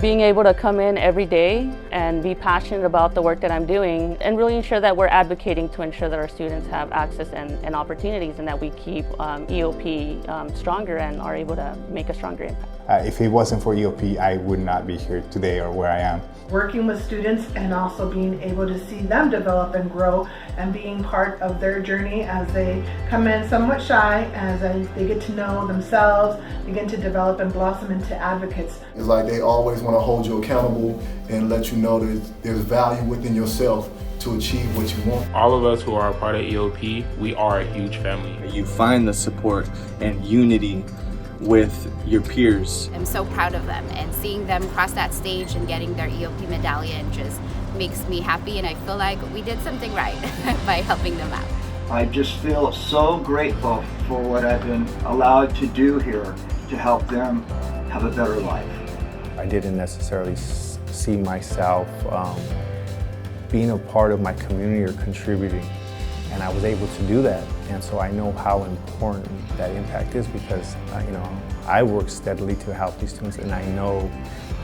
being able to come in every day and be passionate about the work that I'm doing and really ensure that we're advocating to ensure that our students have access and opportunities, and that we keep EOP stronger and are able to make a stronger impact. If it wasn't for EOP, I would not be here today or where I am. Working with students and also being able to see them develop and grow and being part of their journey as they come in somewhat shy, as they get to know themselves, begin to develop and blossom into advocates. It's like they always want to hold you accountable and let you know that there's value within yourself to achieve what you want. All of us who are a part of EOP, we are a huge family. You find the support and unity with your peers. I'm so proud of them, and seeing them cross that stage and getting their EOP medallion just makes me happy, and I feel like we did something right by helping them out. I just feel so grateful for what I've been allowed to do here to help them have a better life. I didn't necessarily see myself being a part of my community or contributing, and I was able to do that. And so I know how important that impact is, because I work steadily to help these students, and I know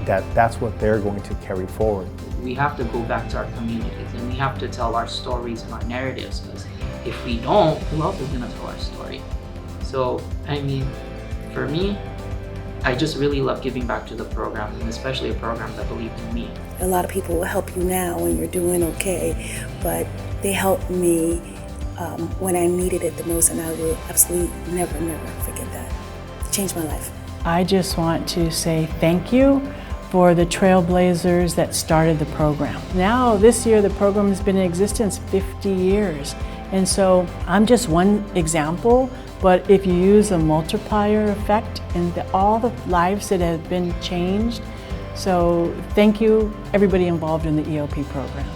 that that's what they're going to carry forward. We have to go back to our communities, and we have to tell our stories and our narratives, because if we don't, who else is going to tell our story? So, I mean, for me, I just really love giving back to the programs, and especially a program that believed in me. A lot of people will help you now when you're doing okay, but they helped me when I needed it the most, and I will absolutely never forget that. It changed my life. I just want to say thank you for the trailblazers that started the program. Now, this year, the program has been in existence 50 years. And so I'm just one example, but if you use a multiplier effect and all the lives that have been changed, so thank you, everybody involved in the EOP program.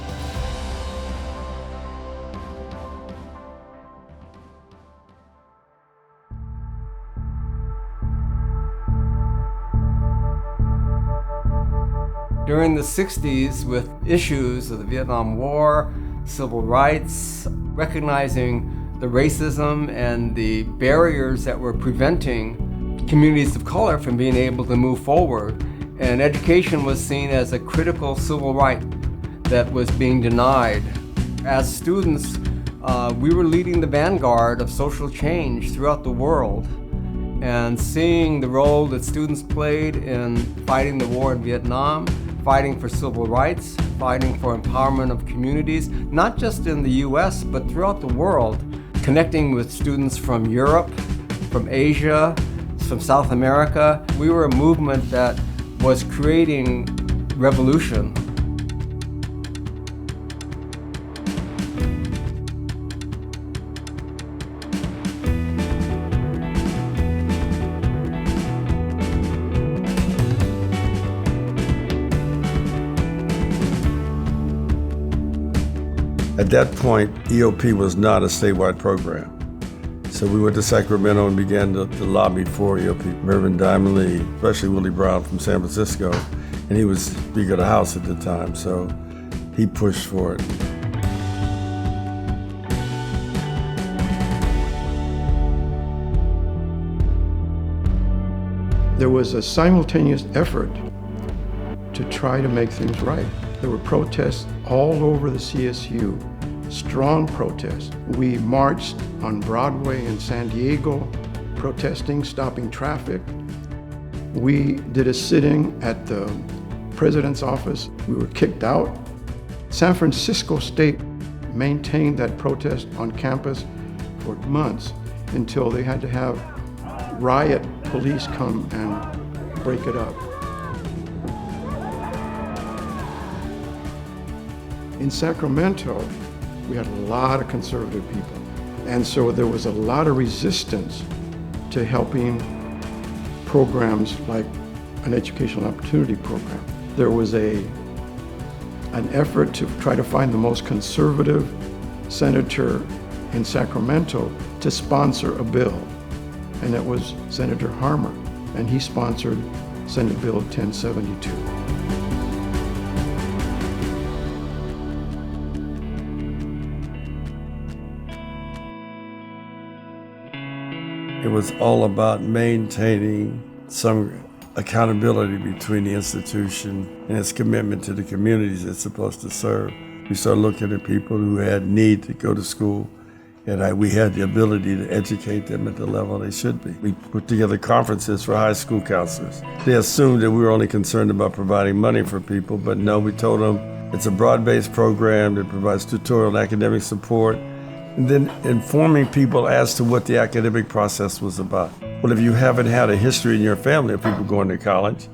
During the 60s, with issues of the Vietnam War, civil rights, recognizing the racism and the barriers that were preventing communities of color from being able to move forward, and education was seen as a critical civil right that was being denied. As students, we were leading the vanguard of social change throughout the world, and seeing the role that students played in fighting the war in Vietnam, fighting for civil rights, fighting for empowerment of communities, not just in the US, but throughout the world, connecting with students from Europe, from Asia, from South America. We were a movement that was creating revolution. At that point, EOP was not a statewide program. So we went to Sacramento and began to lobby for EOP. Mervyn Diamond Lee, especially Willie Brown from San Francisco, and he was Speaker of the House at the time, so he pushed for it. There was a simultaneous effort to try to make things right. There were protests all over the CSU, strong protests. We marched on Broadway in San Diego, protesting, stopping traffic. We did a sitting at the president's office. We were kicked out. San Francisco State maintained that protest on campus for months until they had to have riot police come and break it up. In Sacramento, we had a lot of conservative people. And so there was a lot of resistance to helping programs like an educational opportunity program. There was an effort to try to find the most conservative senator in Sacramento to sponsor a bill. And that was Senator Harmer. And he sponsored Senate Bill 1072. It was all about maintaining some accountability between the institution and its commitment to the communities it's supposed to serve. We started looking at people who had need to go to school, and we had the ability to educate them at the level they should be. We put together conferences for high school counselors. They assumed that we were only concerned about providing money for people, but no, we told them it's a broad-based program that provides tutorial and academic support, and then informing people as to what the academic process was about. Well, if you haven't had a history in your family of people going to college,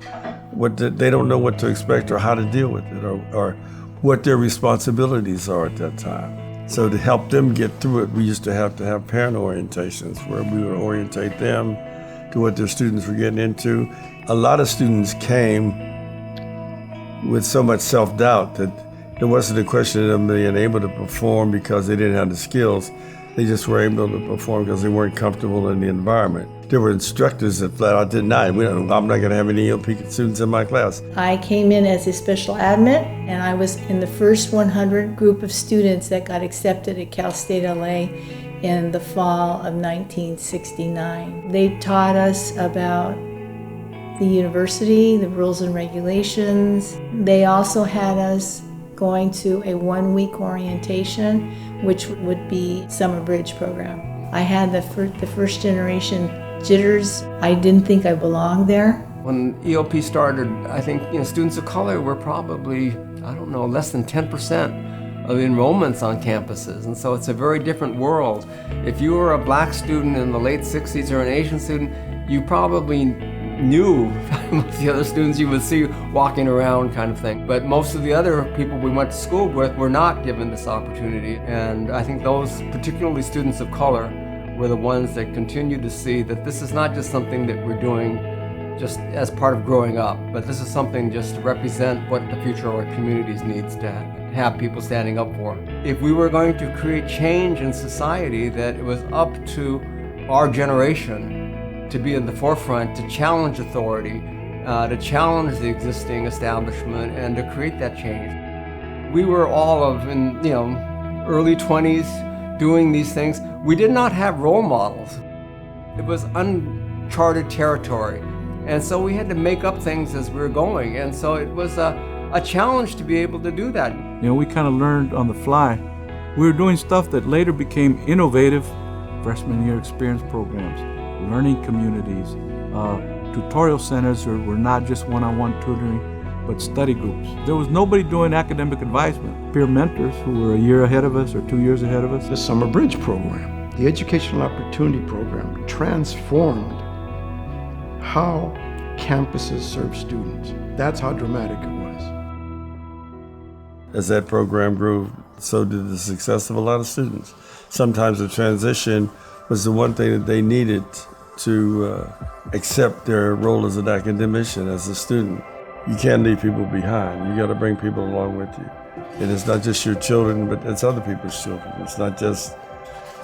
they don't know what to expect or how to deal with it or what their responsibilities are at that time. So to help them get through it, we used to have parent orientations where we would orientate them to what their students were getting into. A lot of students came with so much self-doubt that it wasn't a question of them being able to perform because they didn't have the skills. They just were able to perform because they weren't comfortable in the environment. There were instructors that flat out denied. I'm not going to have any EOP students in my class. I came in as a special admit, and I was in the first 100 group of students that got accepted at Cal State LA in the fall of 1969. They taught us about the university, the rules and regulations. They also had us going to a 1-week orientation, which would be summer bridge program. I had the first generation jitters. I didn't think I belonged there. When EOP started, I think students of color were probably, less than 10% of enrollments on campuses. And so it's a very different world. If you were a black student in the late 60s or an Asian student, you probably knew most of the other students you would see walking around kind of thing. But most of the other people we went to school with were not given this opportunity. And I think those, particularly students of color, were the ones that continued to see that this is not just something that we're doing just as part of growing up, but this is something just to represent what the future of our communities needs to have people standing up for. If we were going to create change in society, that it was up to our generation to be in the forefront, to challenge authority, to challenge the existing establishment, and to create that change. We were all in early 20s doing these things. We did not have role models. It was uncharted territory. And so we had to make up things as we were going. And so it was a challenge to be able to do that. We kind of learned on the fly. We were doing stuff that later became innovative freshman year experience programs, learning communities, tutorial centers were not just one-on-one tutoring, but study groups. There was nobody doing academic advisement. Peer mentors who were a year ahead of us or 2 years ahead of us. The Summer Bridge program, the Educational Opportunity Program, transformed how campuses serve students. That's how dramatic it was. As that program grew, so did the success of a lot of students. Sometimes the transition was the one thing that they needed to accept their role as an academician, as a student. You can't leave people behind. You got to bring people along with you. And it's not just your children, but it's other people's children. It's not just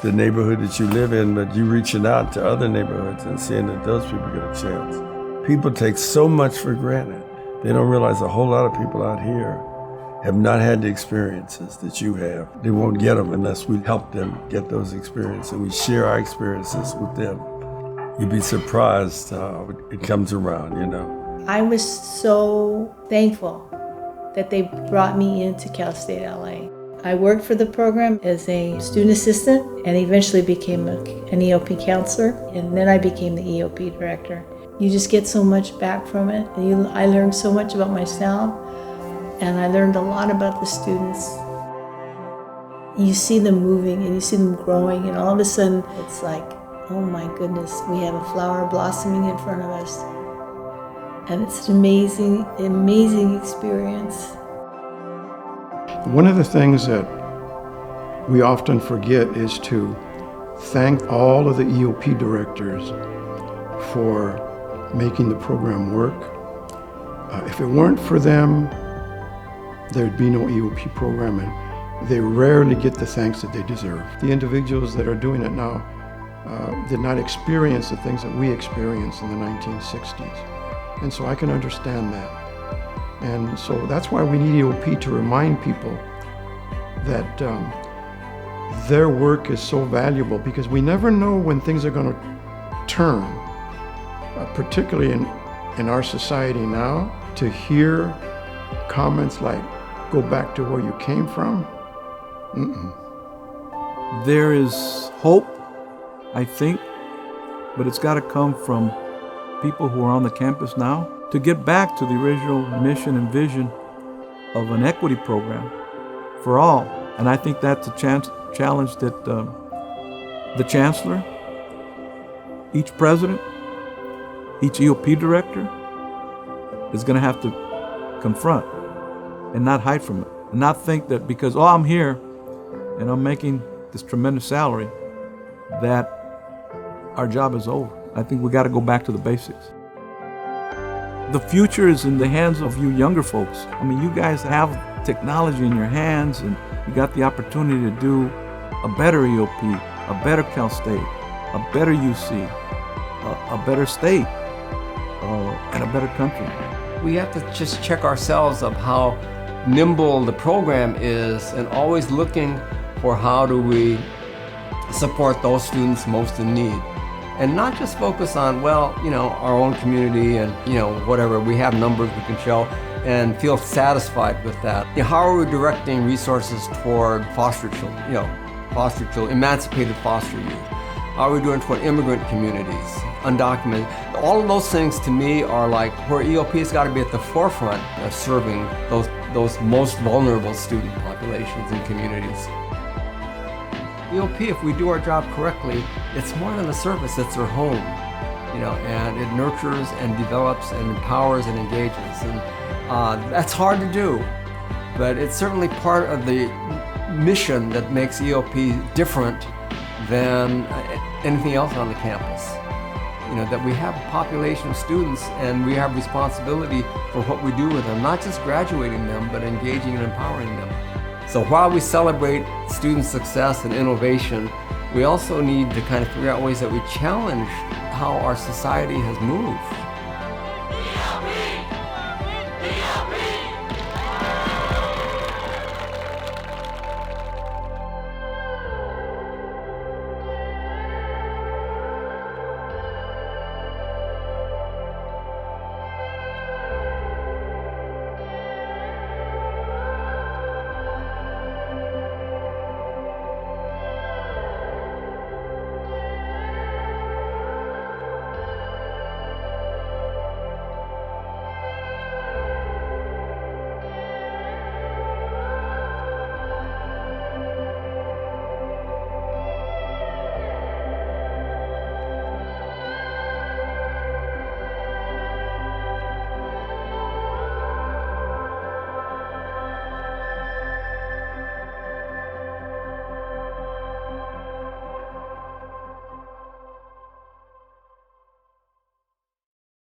the neighborhood that you live in, but you reaching out to other neighborhoods and seeing that those people get a chance. People take so much for granted. They don't realize a whole lot of people out here have not had the experiences that you have. They won't get them unless we help them get those experiences and we share our experiences with them. You'd be surprised how it comes around, I was so thankful that they brought me into Cal State LA. I worked for the program as a student assistant and eventually became an EOP counselor, and then I became the EOP director. You just get so much back from it. I learned so much about myself, and I learned a lot about the students. You see them moving and you see them growing, and all of a sudden it's like, oh my goodness, we have a flower blossoming in front of us. And it's an amazing experience. One of the things that we often forget is to thank all of the EOP directors for making the program work. If it weren't for them, there'd be no EOP program, and they rarely get the thanks that they deserve. The individuals that are doing it now did not experience the things that we experienced in the 1960s. And so I can understand that. And so that's why we need EOP to remind people that their work is so valuable, because we never know when things are going to turn, particularly in in our society now, to hear comments like, go back to where you came from, There is hope, I think, but it's got to come from people who are on the campus now to get back to the original mission and vision of an equity program for all. And I think that's a challenge that the chancellor, each president, each EOP director is going to have to confront and not hide from it. And not think that because, I'm here and I'm making this tremendous salary, that our job is over. I think we got to go back to the basics. The future is in the hands of you younger folks. I mean, you guys have technology in your hands, and you got the opportunity to do a better EOP, a better Cal State, a better UC, a better state, and a better country. We have to just check ourselves of how nimble the program is and always looking for how do we support those students most in need. And not just focus on, our own community and, whatever, we have numbers we can show and feel satisfied with that. How are we directing resources toward foster children, emancipated foster youth? How are we doing toward immigrant communities, undocumented? All of those things to me are like where EOP's got to be at the forefront of serving those most vulnerable student populations and communities. EOP, if we do our job correctly, it's more than a service, it's their home, and it nurtures and develops and empowers and engages. And that's hard to do, but it's certainly part of the mission that makes EOP different than anything else on the campus. That we have a population of students and we have responsibility for what we do with them, not just graduating them, but engaging and empowering them. So while we celebrate student success and innovation, we also need to kind of figure out ways that we challenge how our society has moved.